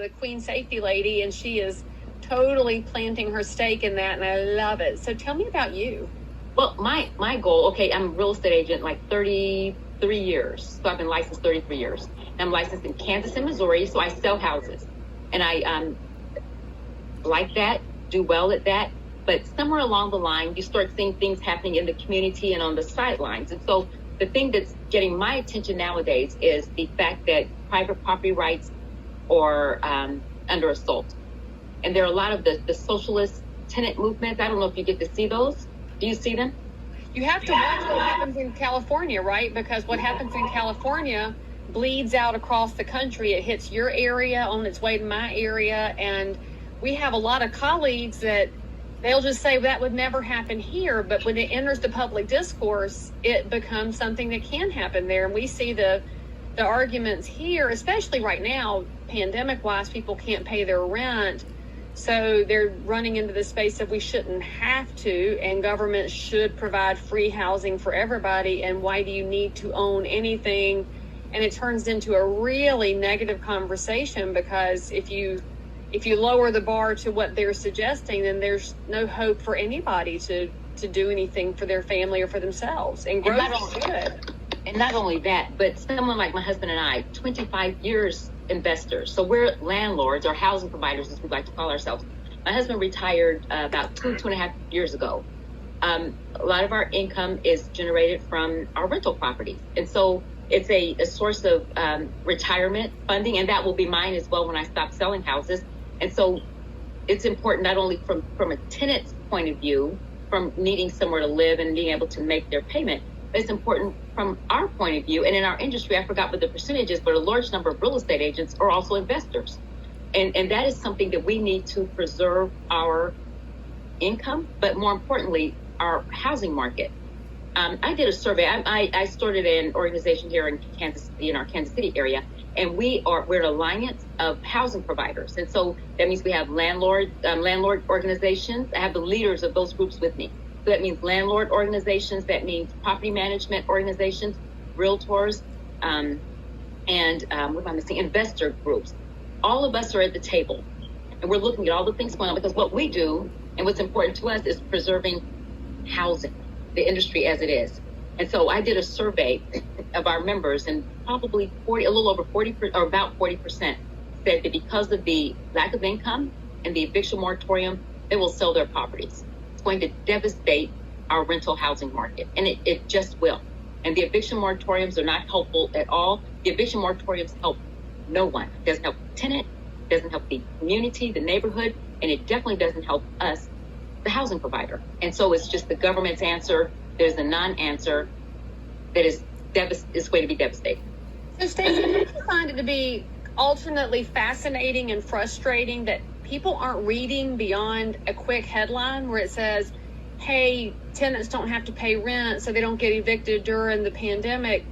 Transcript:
the Queen Safety lady, and she is totally planting her stake in that, and I love it. So tell me about you. Well, my goal, okay, I'm a real estate agent like 33 years. So I've been licensed 33 years. And I'm licensed in Kansas and Missouri, so I sell houses. And I like that, do well at that. But somewhere along the line, you start seeing things happening in the community and on the sidelines. And so the thing that's getting my attention nowadays is the fact that private property rights are under assault. And there are a lot of the socialist tenant movements. I don't know if you get to see those. Do you see them? You have to watch what happens in California, right? Because what happens in California bleeds out across the country. It hits your area on its way to my area. And we have a lot of colleagues that they'll just say that would never happen here. But when it enters the public discourse, it becomes something that can happen there. And we see the arguments here, especially right now, pandemic-wise, people can't pay their rent. So they're running into the space that we shouldn't have to, and government should provide free housing for everybody. And why do you need to own anything? And it turns into a really negative conversation, because if you lower the bar to what they're suggesting, then there's no hope for anybody to do anything for their family or for themselves. And growth is good. And not only that, but someone like my husband and I, 25 years investors. So we're landlords or housing providers, as we like to call ourselves. My husband retired about two and a half years ago. A lot of our income is generated from our rental properties. And so it's a source of retirement funding, and that will be mine as well when I stop selling houses. And so it's important not only from a tenant's point of view, from needing somewhere to live and being able to make their payment, but it's important from our point of view. And in our industry, I forgot what the percentage is, but a large number of real estate agents are also investors. And that is something that we need to preserve our income, but more importantly, our housing market. I did a survey. I started an organization here in our Kansas City area, and we're an alliance of housing providers. And so that means we have landlord organizations. I have the leaders of those groups with me. So that means landlord organizations, that means property management organizations, realtors, and what am I missing? Investor groups. All of us are at the table, and we're looking at all the things going on, because what we do and what's important to us is preserving housing, the industry as it is. And so I did a survey of our members, and probably a little over 40, or about 40%, said that because of the lack of income and the eviction moratorium, they will sell their properties. It's going to devastate our rental housing market, and it just will. And the eviction moratoriums are not helpful at all. The eviction moratoriums help no one. It doesn't help the tenant, it doesn't help the community, the neighborhood, and it definitely doesn't help us, the housing provider. And so it's just the government's answer. There's a non-answer that is going to be devastating. So Stacey, do you find it to be alternately fascinating and frustrating that people aren't reading beyond a quick headline where it says, hey, tenants don't have to pay rent so they don't get evicted during the pandemic?